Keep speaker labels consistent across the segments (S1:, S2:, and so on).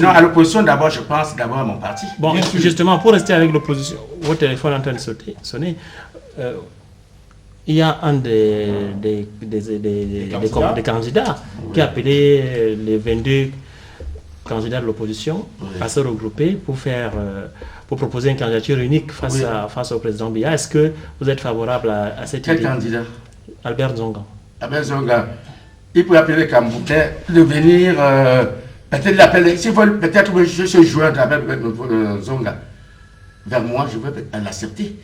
S1: Non, à l'opposition, d'abord, je pense d'abord à mon parti.
S2: Bon, justement, pour rester avec l'opposition, votre téléphone est en train de sonner. Il y a un des candidats qui a appelé les 22 candidats de l'opposition à se regrouper pour proposer une candidature unique face au président Biya. Est-ce que vous êtes favorable à cette idée?
S1: Quel candidat?
S2: Albert Zonga.
S1: Albert Zonga. Il peut appeler les Camboutais de venir, peut-être l'appeler, s'il veut peut-être je se joindre avec Zonga vers moi, je veux l'accepter.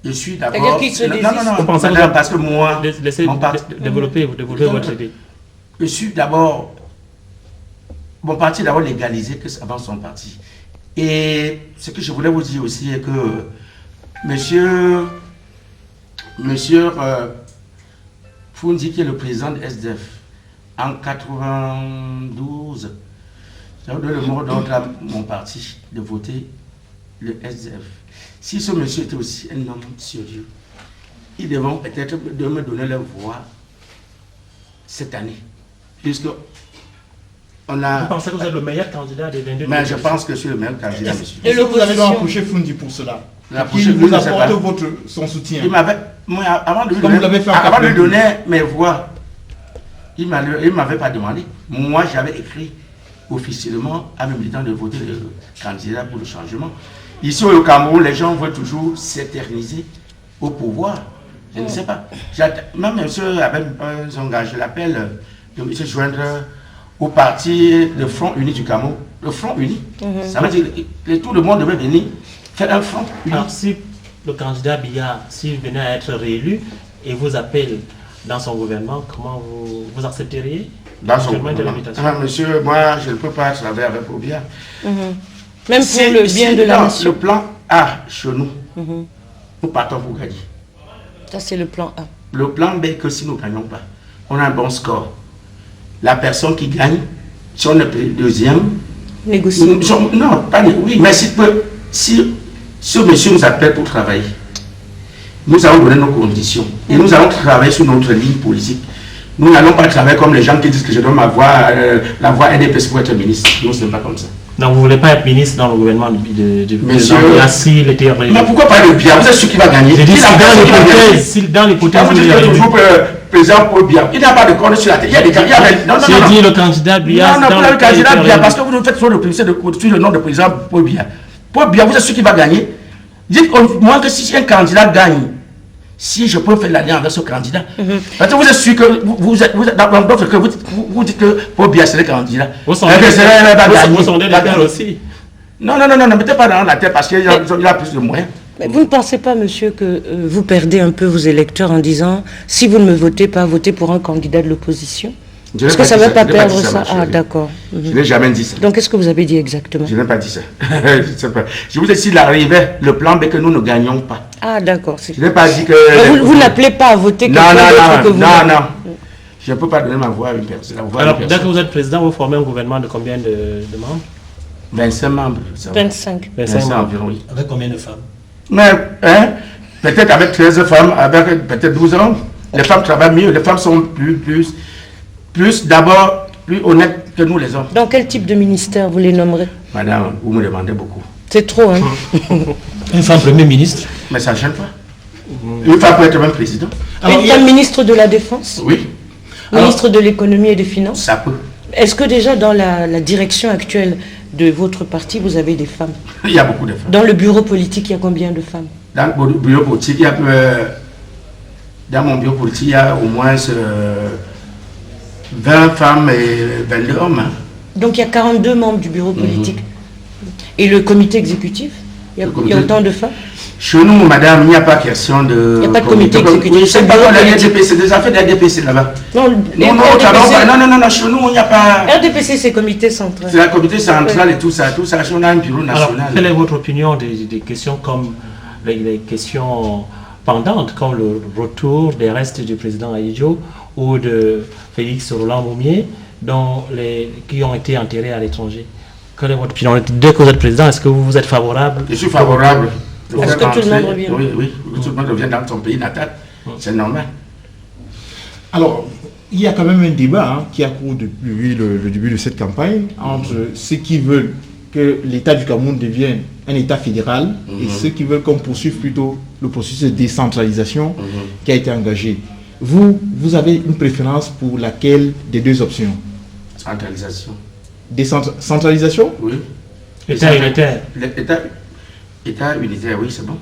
S1: Je suis d'abord... Non, parce que moi...
S2: Laissez développer votre idée.
S1: Je suis d'abord... Mon parti d'abord légalisé que avant son parti. Et ce que je voulais vous dire aussi est que monsieur Fundi, qui est le président de SDF, en 92, j'ai donné le mot d'ordre à mon parti de voter le SDF. Si ce monsieur était aussi un homme sérieux, ils devront peut-être me donner leur voix cette année. Puisque on a...
S2: Vous pensez que vous êtes le meilleur candidat des 22?
S1: Mais je pense que je suis le meilleur candidat, monsieur.
S3: Et vous avez donc approché Fundi pour cela? Il vous apporte son soutien.
S1: Il m'avait... Avant de lui donner mes voix, il ne m'avait pas demandé. Moi, j'avais écrit officiellement à mes militants de voter le candidat pour le changement. Ici au Cameroun, les gens veulent toujours s'éterniser au pouvoir. Je ne sais pas. Même M. Zonga, je l'appelle de se joindre au parti de Front Uni du Cameroun. Le Front Uni, ça veut dire que tout le monde devait venir faire un front uni.
S2: Alors, si le candidat Biya, s'il venait à être réélu et vous appelle dans son gouvernement, comment vous accepteriez
S1: dans son gouvernement? Monsieur, moi, je ne peux pas travailler avec Biya.
S4: Même pour le bien de la nation.
S1: Le plan A, chez nous, nous partons pour gagner.
S4: Ça, c'est le plan A.
S1: Le plan B, que si nous ne gagnons pas, on a un bon score. La personne qui gagne, si on est deuxième...
S4: Négocier.
S1: Non, pas oui, mais si ce monsieur nous appelle pour travailler, nous allons donner nos conditions et nous allons travailler sur notre ligne politique. Nous n'allons pas travailler comme les gens qui disent que je donne ma voix, la voix NDPS pour être ministre. Nous, ce n'est pas comme ça.
S2: Donc, vous ne voulez pas être ministre dans le gouvernement du président Biya s'il était réélu?
S1: Mais pourquoi pas le Biya? Vous êtes sûr qu'il va gagner?
S2: Dans l'hypothèse
S1: où il est toujours président Paul Biya, il n'a pas de corps sur la tête. Il y a des candidats.
S2: J'ai dit le candidat Biya.
S1: Non, pas le candidat Biya, parce que vous nous faites trop de publicité sur le nom de président Paul Biya. Paul Biya, vous êtes sûr qu'il va gagner? Dites-moi que si un candidat gagne, si je peux faire l'alliance avec ce candidat, parce que vous êtes sûr que vous dites que Paul Biya serait candidat.
S2: Vous sondez la terre aussi.
S1: Non, ne mettez pas dans la tête parce qu'il a plus de moyens.
S4: Mais vous ne pensez pas, monsieur, que vous perdez un peu vos électeurs en disant si vous ne me votez pas, votez pour un candidat de l'opposition? Est-ce que ça ne va pas perdre ça? Ah, d'accord.
S1: Je n'ai jamais dit ça.
S4: Donc, qu'est-ce que vous avez dit exactement?
S1: Je n'ai pas dit ça. Je vous ai dit s'il arrivait le plan B que nous ne gagnons pas.
S4: Ah, d'accord.
S1: Je n'ai pas dit que...
S4: Vous n'appelez pas à voter quelqu'un d'autre que vous?
S1: Non. Je ne peux pas donner ma voix à une personne.
S2: Alors, dès que vous êtes président, vous formez un gouvernement de combien de membres?
S1: 25 membres.
S4: 25
S1: membres environ, oui.
S2: Avec combien de femmes?
S1: Mais, peut-être avec 13 femmes, avec peut-être 12 hommes. Les femmes travaillent mieux, les femmes sont plus d'abord, plus honnêtes que nous les hommes.
S4: Dans quel type de ministère vous les nommerez?
S1: Madame, vous me demandez beaucoup.
S4: C'est trop, hein?
S2: Une femme premier ministre?
S1: Mais ça ne gêne pas. Une femme peut être même président.
S4: Alors, une femme ministre de la Défense?
S1: Oui.
S4: Ministre de l'Économie et des Finances?
S1: Ça peut.
S4: Est-ce que déjà dans la direction actuelle de votre parti, vous avez des femmes?
S1: Il y a beaucoup de femmes.
S4: Dans le bureau politique, il y a combien de femmes?
S1: Dans le bureau politique, il y a... Dans mon bureau politique, il y a au moins 20 femmes et 22 hommes. Hein.
S4: Donc il y a 42 membres du bureau politique. Et le comité exécutif, il y a autant de femmes?
S1: Chez nous, madame, il n'y a pas question de...
S4: Il n'y a pas de comité exécutif.
S1: C'est pas la RDPC, c'est des affaires de la RDPC là-bas.
S4: Non,
S1: non, chez nous, il n'y a pas...
S4: RDPC, c'est comité central.
S1: C'est la comité central et tout ça, on a un bureau national.
S2: Alors, quelle est votre opinion des questions comme les questions pendantes, comme le retour des restes du président Ahidjo ou de Félix Roland Moumié, qui ont été enterrés à l'étranger? Quelle est votre opinion? Dès que vous êtes président, est-ce que vous êtes favorable?
S1: Je suis favorable.
S4: Est-ce que tout le monde revient?
S1: Oui, tout le monde revient dans son pays natal. C'est normal.
S3: Alors, il y a quand même un débat qui a cours depuis le début de cette campagne entre ceux qui veulent que l'État du Cameroun devienne un État fédéral et ceux qui veulent qu'on poursuive plutôt le processus de décentralisation qui a été engagé. Vous avez une préférence pour laquelle des deux options?
S1: Centralisation.
S3: Centralisation?
S1: Oui.
S2: État unitaire.
S1: État unitaire, oui, c'est bon.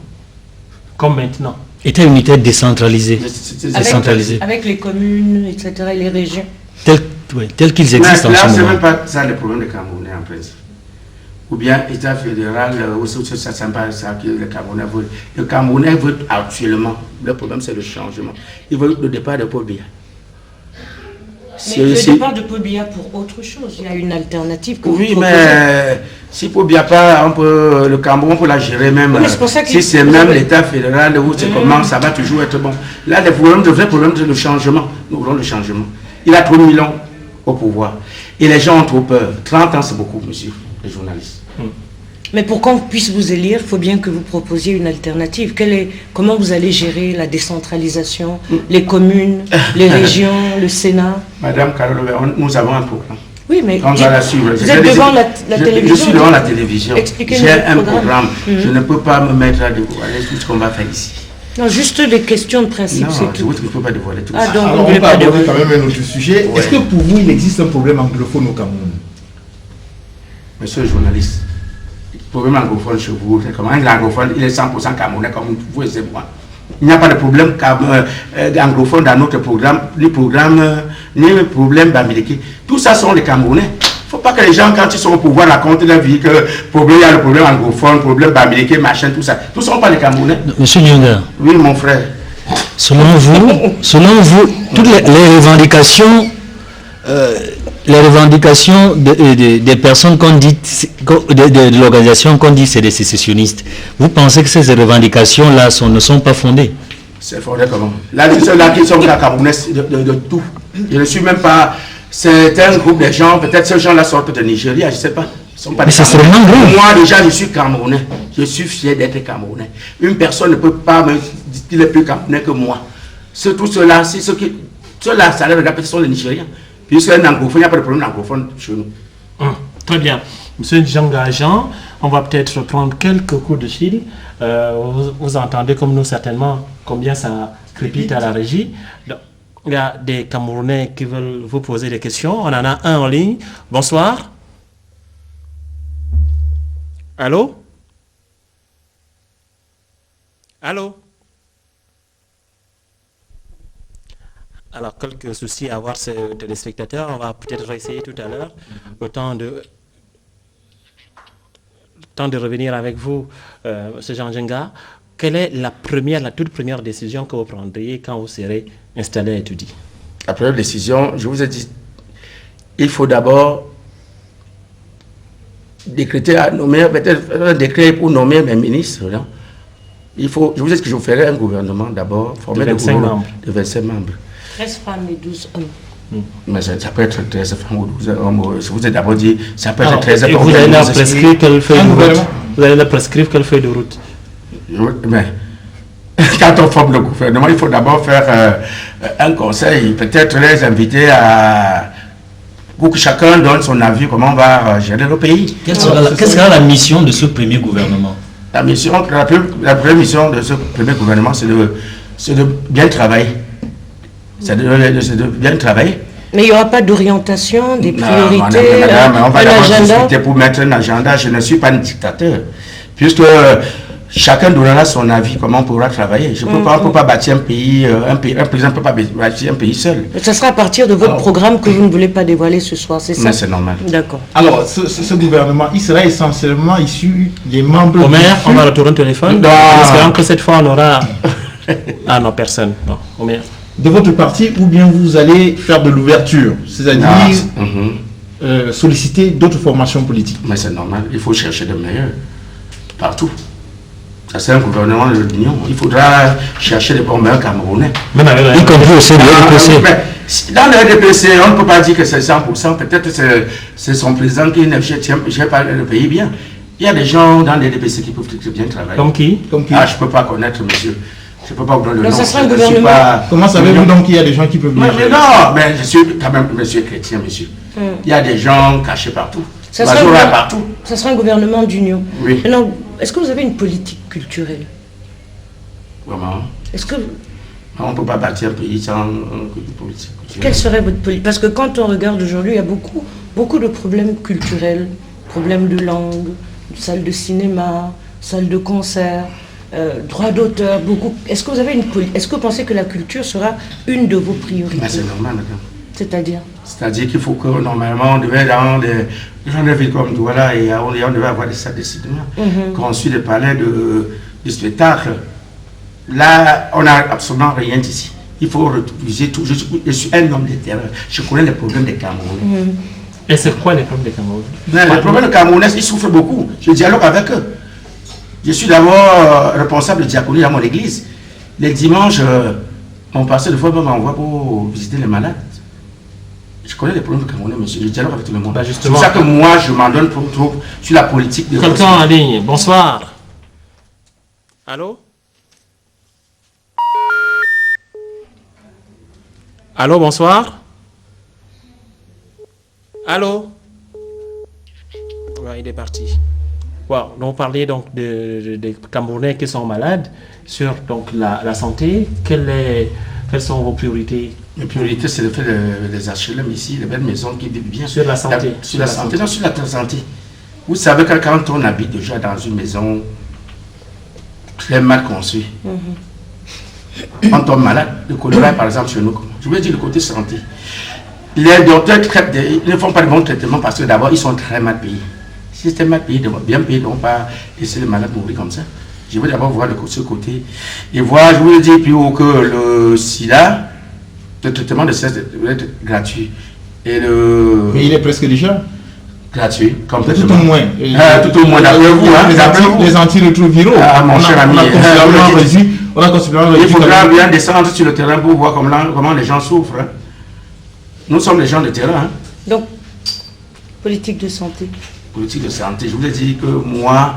S2: Comme maintenant.
S5: État unitaire décentralisé.
S4: Avec les communes, etc., et les régions.
S5: Tels qu'ils existent en ce moment.
S1: Là, ce n'est même pas ça le problème des Camerounais en principe. Ou bien État fédéral, ça ne pas ça que les Camerounais veulent. Le Camerounais veut actuellement, le problème c'est le changement. Il veut le départ de Paul Biya.
S4: Mais le départ de Paul Biya pour autre chose, il y a une alternative que
S1: oui, mais si Paul Biya pas, le Cameroun peut la gérer même. Oui, si c'est même l'État fédéral où c'est comment, ça va toujours être bon. Là, le vrai problème c'est le changement. Nous voulons le changement. Il a trop mis long au pouvoir. Et les gens ont trop peur. 30 ans, c'est beaucoup, monsieur, les journalistes.
S4: Mais pour qu'on puisse vous élire, il faut bien que vous proposiez une alternative. Comment vous allez gérer la décentralisation, les communes, les régions, le Sénat?
S1: Madame Carole, nous avons un programme.
S4: Oui, mais
S1: on va la suivre.
S4: Vous êtes devant la télévision.
S1: Je suis devant la télévision.
S4: Expliquez-nous
S1: J'ai un programme. Je ne peux pas me mettre à dévoiler tout ce qu'on va faire ici.
S4: Non, juste des questions de principe, c'est tout.
S1: Non, je ne peux pas dévoiler tout
S4: ça.
S3: Donc, on va aborder quand même un autre sujet. Ouais. Est-ce que pour vous, il existe un problème anglophone au Cameroun?
S1: Monsieur le journaliste, le problème anglophone chez vous, c'est comment un anglophone, il est 100% camerounais comme vous et moi. Il n'y a pas de problème anglophone dans notre programme, ni problème bamileke. Tout ça sont les Camerounais. Il ne faut pas que les gens, quand ils sont au pouvoir, racontent leur vie, que il y a le problème anglophone, problème bamileke, machin, tout ça. Tout ne sont pas les Camerounais.
S5: Monsieur Nyonga.
S1: Oui, mon frère.
S5: Selon vous, toutes les revendications... les revendications des personnes qu'on dit, de l'organisation qu'on dit c'est des sécessionnistes, vous pensez que ces revendications-là ne sont pas fondées?
S1: C'est fondé comment? Là, ceux-là qui sont la Camerounais de tout. Je ne suis même pas... C'est un groupe de gens, peut-être ces gens-là sortent de Nigeria, je ne sais pas.
S5: Mais c'est vraiment grave.
S1: Moi, déjà, je suis Camerounais. Je suis fier d'être Camerounais. Une personne ne peut pas me dire qu'il est plus Camerounais que moi. Tout ceux-là, ceux-là, ça les regarde, ce sont les Nigériens. Puisque un anglophone, il n'y a pas de problème anglophone chez nous.
S2: Très bien. Monsieur Jean, on va peut-être prendre quelques coups de fil. Vous entendez comme nous certainement combien ça crépite à la régie. Donc, il y a des Camerounais qui veulent vous poser des questions. On en a un en ligne. Bonsoir. Allô? Allô? Alors, quelques soucis à voir ces téléspectateurs. On va peut-être essayer tout à l'heure, le temps de revenir avec vous, M. Jean Djenga. Quelle est la toute première décision que vous prendriez quand vous serez installé à étudier?
S1: La première décision, je vous ai dit, il faut d'abord décréter peut-être un décret pour nommer mes ministres. Non? Je vous ai dit que je ferai un gouvernement d'abord, formé de 25 membres.
S4: 13 femmes et 12 hommes.
S1: Mais ça peut être 13 femmes ou 12 hommes. Je vous ai d'abord dit, ça peut être 13 femmes.
S2: Vous allez leur prescrire quelle feuille de route? Vous allez leur prescrire quelle feuille de route?
S1: Mais quand on forme le gouvernement, il faut d'abord faire un conseil, peut-être les inviter pour que chacun donne son avis, comment on va gérer le pays.
S5: Quelle sera la mission de ce premier gouvernement?
S1: La première mission de ce premier gouvernement, c'est de bien travailler. C'est de bien travailler.
S4: Mais il n'y aura pas d'orientation, des priorités,
S1: madame, on va
S4: un agenda
S1: discuter pour mettre un agenda. Je ne suis pas un dictateur. Puisque chacun donnera son avis, comment on pourra travailler. On ne peut pas bâtir un pays, un président ne peut pas bâtir un pays seul.
S4: Mais ça sera à partir de votre programme que vous ne voulez pas dévoiler ce soir, c'est ça?
S1: Mais c'est normal.
S4: D'accord.
S3: Alors, ce gouvernement, il sera essentiellement issu des membres...
S2: Omer, on va retourner au téléphone. Espérons que cette fois, on aura... Ah non, personne. Non, Omer.
S3: De votre parti, ou bien vous allez faire de l'ouverture, c'est-à-dire solliciter d'autres formations politiques?
S1: Mais c'est normal, il faut chercher de meilleurs partout. Ça, c'est un gouvernement de l'Union. Il faudra chercher les bons meilleurs Camerounais.
S5: Même avec y compris aussi le RDPC.
S1: Dans le RDPC, on ne peut pas dire que c'est 100%. Peut-être que c'est son président qui ne gère pas le pays bien. Il y a des gens dans le RDPC qui peuvent bien travailler.
S2: Comme qui?
S1: Ah, je ne peux pas connaître, monsieur. Je ne peux pas vous donner le nom.
S4: Ça sera un gouvernement.
S3: Comment savez-vous donc qu'il y a des gens qui peuvent...
S1: Mais non, mais je suis quand même monsieur chrétien, monsieur. Il y a des gens cachés partout.
S4: Ça sera un gouvernement d'union.
S1: Oui.
S4: Maintenant, est-ce que vous avez une politique culturelle?
S1: Vraiment?
S4: Est-ce que...
S1: On ne peut pas bâtir un pays sans politique culturelle.
S4: Quelle serait votre politique? Parce que quand on regarde aujourd'hui, il y a beaucoup de problèmes culturels, problèmes de langue, salles de cinéma, salles de concert, droits d'auteur, beaucoup. Est-ce que vous avez est-ce que vous pensez que la culture sera une de vos priorités?
S1: Mais c'est normal, madame.
S4: C'est-à-dire?
S1: C'est-à-dire qu'il faut que normalement on devait dans des gens de ville comme Douala et on devait avoir des salles de cinéma, construire des palais de spectacle. Là, on n'a absolument rien ici. Il faut refuser tout. Je suis un homme de terrain. Je connais les problèmes des Camerounais.
S2: Et c'est quoi les problèmes des Camerounais?
S1: Les problèmes des Camerounais, ils souffrent beaucoup. Je dialogue avec eux. Je suis d'abord responsable de diaconie dans mon église. Les dimanches, mon pasteur de fois m'envoie pour visiter les malades. Je connais les problèmes du Camerounais, monsieur. Je dialogue avec tout le monde.
S2: Bah
S1: c'est pour ça que moi, je m'en donne pour trop sur la politique de...
S2: Quelqu'un en ligne. Bonsoir. Allô? Allô, bonsoir. Allô? Ouais, il est parti. Wow. Donc, on parlait donc des Camerounais qui sont malades sur donc, la santé. Quelles sont vos priorités?
S1: Mes priorités, c'est le fait des HLM ici, les belles maisons qui vivent bien.
S2: Sur la santé.
S1: Sur la santé, non, sur la santé. Vous savez que quand on habite déjà dans une maison très mal construite, on tombe malade. Le choléra, par exemple, chez nous, je veux dire le côté santé. Les docteurs ils ne font pas de bon traitement parce que d'abord, ils sont très mal payés. Si c'était mal payé, bien payé, ils ne vont pas laisser les malades mourir comme ça. Je veux d'abord voir ce côté. Et voir, je voulais dire plus haut que le sida, le traitement de cesse doit être gratuit. Et
S3: Mais il est presque déjà
S1: gratuit, complètement.
S3: Tout au moins.
S1: Tout au moins, d'après vous.
S3: Les antirétroviraux.
S1: Mon cher ami.
S3: On a considérablement réduit.
S1: Il faudra bien descendre sur le terrain pour voir comment les gens souffrent. Hein. Nous sommes les gens de terrain. Hein.
S4: Donc, politique de santé.
S1: Politique de santé. Je vous ai dit que moi,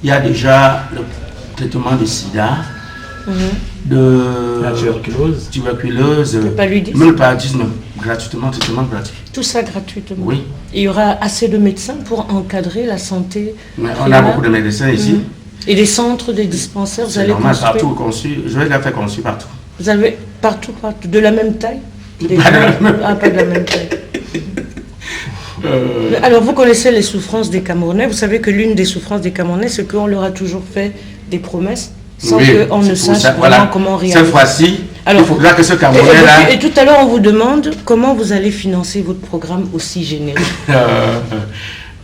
S1: il y a déjà le traitement de sida, de
S2: la
S1: tuberculose, même le paludisme, gratuitement, traitement gratuit.
S4: Tout ça gratuitement.
S1: Oui.
S4: Et il y aura assez de médecins pour encadrer la santé.
S1: Mais on a beaucoup de médecins ici.
S4: Et des centres, des dispensaires, vous allez construire?
S1: Partout conçu. Je vais la faire construire partout.
S4: Vous avez partout, de la même taille? Pas de la même taille. Alors, vous connaissez les souffrances des Camerounais. Vous savez que l'une des souffrances des Camerounais, c'est qu'on leur a toujours fait des promesses sans qu'on ne sache vraiment comment réaliser.
S1: Cette fois-ci, il faudra que ce Camerounais-là...
S4: Et tout à l'heure, on vous demande comment vous allez financer votre programme aussi généreux.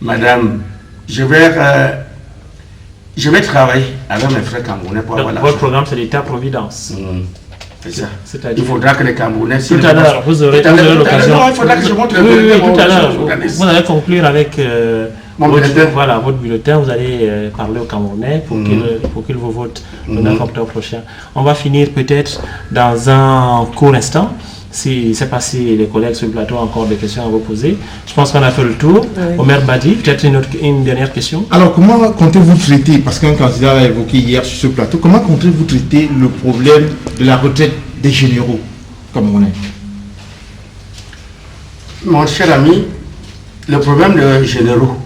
S1: Madame, je vais travailler avec mes frères camerounais pour avoir l'argent.
S2: Votre programme, c'est l'État-providence.
S1: C'est ça. Il faudra que les Camerounais...
S2: Tout à l'heure, vous aurez l'occasion...
S1: Non, il faudra que je montre
S2: tout à l'heure, vous allez conclure avec votre bulletin. Vous allez parler aux Camerounais pour qu'ils vous votent le 9 octobre prochain. On va finir peut-être dans un court instant. Si c'est pas si les collègues sur le plateau ont encore des questions à vous poser. Je pense qu'on a fait le tour. Oui. Omer Badi, peut-être une dernière question.
S3: Alors, comment comptez-vous traiter, parce qu'un candidat l'a évoqué hier sur ce plateau, comment comptez-vous traiter le problème de la retraite des généraux camerounais?
S1: Mon cher ami, le problème des généraux.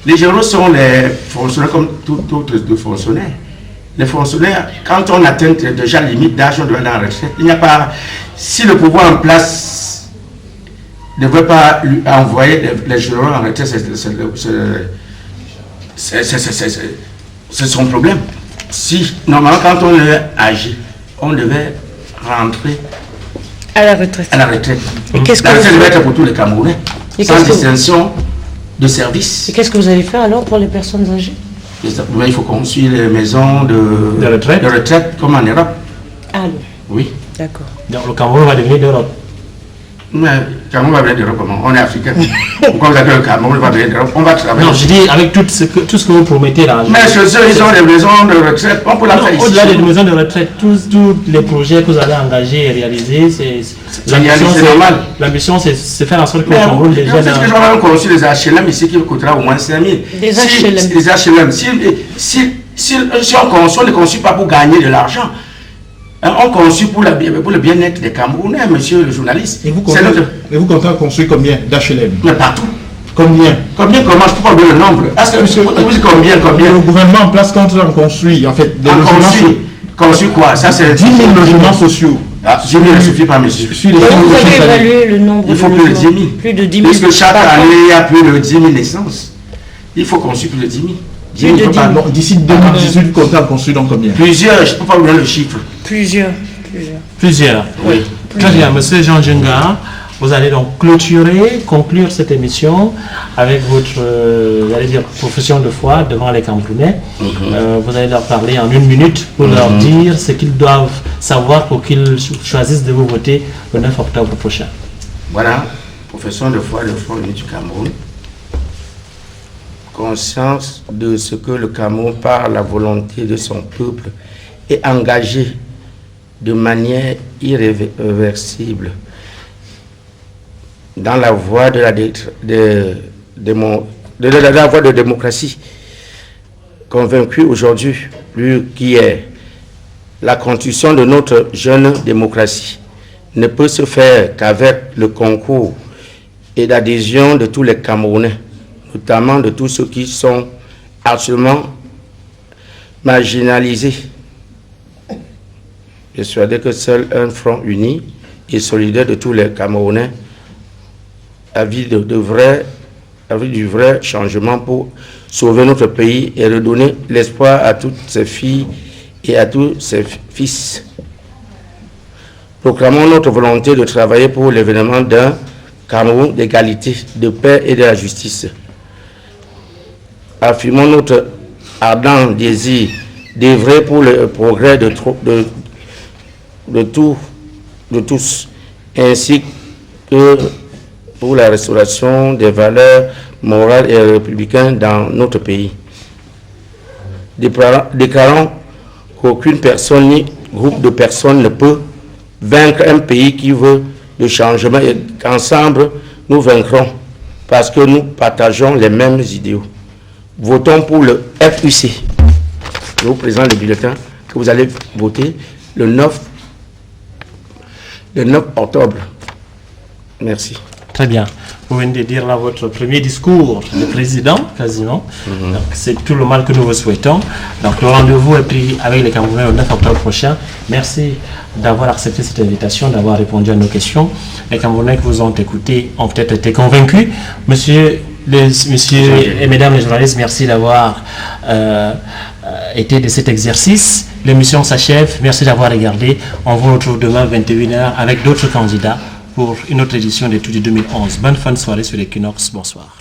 S1: Les généraux sont les fonctionnaires comme tout autre de fonctionnaires. Les fonctionnaires, quand on atteint déjà la limite d'âge, on doit aller en retraite. Il n'y a pas... Si le pouvoir en place ne veut pas lui envoyer les généraux en retraite, c'est son problème. Si, normalement, quand on est âgé, on devait rentrer
S4: à la retraite.
S1: À la retraite.
S4: Et qu'est-ce que
S1: la retraite devait être pour tous les Camerounais, sans distinction de service.
S4: Et qu'est-ce que vous allez faire alors pour les personnes âgées?
S1: Il faut construire les maisons de retraite comme en Europe.
S4: Ah
S1: oui.
S4: D'accord.
S2: Donc le Cameroun va devenir d'Europe.
S1: Mais le Cameroun va devenir d'Europe comment? On est africain. Pourquoi vous avez le Cameroun va devenir d'Europe? On va travailler.
S2: Non, je dis avec tout ce que vous promettez là.
S1: Mais ceux ils ont des maisons de retraite. On peut la faire ici.
S2: Au-delà des maisons de retraite, tous les projets que vous allez engager et réaliser, c'est
S1: normal.
S2: L'ambition, c'est faire en sorte que le Cameroun déjà.
S1: C'est ce que j'aurais construit les HLM ici qui coûtera au moins 5 000.
S4: Des HLM.
S1: Les HLM. Si on ne construit pas pour gagner de l'argent, On construit pour le bien-être des Camerounais, monsieur le journaliste.
S3: Et vous comptez construire combien d'HLM?
S1: Mais partout.
S3: Combien?
S1: Comment je peux pas oublier le nombre? Est-ce que monsieur, combien?
S3: Le gouvernement en place quand on construit, en fait, des logements.
S1: Construit quoi? Ça, c'est
S3: 10 000 logements sociaux.
S1: 10 000 ne suffit pas, monsieur.
S4: Vous avez évalué le nombre
S1: il faut
S4: de
S1: plus de 10 000.
S4: Plus de 10 000.
S1: Puisque chaque année, il y a plus de 10 000 naissances. Il faut construire plus de 10 000.
S3: D'ici 2018, vous comptez en construire donc combien?
S1: Plusieurs, je ne peux pas vous donner le chiffre.
S2: Plusieurs.
S1: Oui.
S2: Très bien, monsieur Jean Djenga, vous allez donc conclure cette émission avec votre profession de foi devant les Camerounais. Vous allez leur parler en 1 minute pour leur dire ce qu'ils doivent savoir pour qu'ils choisissent de vous voter le 9 octobre prochain.
S1: Voilà, profession de foi de Front Uni du Cameroun. Conscience de ce que le Cameroun, par la volonté de son peuple, est engagé de manière irréversible dans la voie de la voie de démocratie, convaincu aujourd'hui plus qu'hier, la construction de notre jeune démocratie ne peut se faire qu'avec le concours et l'adhésion de tous les Camerounais, notamment de tous ceux qui sont absolument marginalisés. Persuadé que seul un front uni et solidaire de tous les Camerounais a vu du vrai changement pour sauver notre pays et redonner l'espoir à toutes ses filles et à tous ses fils. Proclamons notre volonté de travailler pour l'événement d'un Cameroun d'égalité, de paix et de la justice. Affirmons notre ardent désir d'œuvrer pour le progrès de tous, ainsi que pour la restauration des valeurs morales et républicaines dans notre pays. Déclarons qu'aucune personne ni groupe de personnes ne peut vaincre un pays qui veut le changement et qu'ensemble nous vaincrons parce que nous partageons les mêmes idéaux. Votons pour le FUC. Je vous présente le bulletin que vous allez voter le 9 octobre. Merci.
S2: Très bien. Vous venez de dire là votre premier discours de président, quasiment. Donc, c'est tout le mal que nous vous souhaitons. Donc, le rendez-vous est pris avec les Camerounais le 9 octobre prochain. Merci d'avoir accepté cette invitation, d'avoir répondu à nos questions. Les Camerounais qui vous ont écouté ont peut-être été convaincus. Messieurs et mesdames les journalistes, merci d'avoir été de cet exercice. L'émission s'achève. Merci d'avoir regardé. On vous retrouve demain 21h avec d'autres candidats pour une autre édition d'études 2011. Bonne fin de soirée sur l'Equinox. Bonsoir.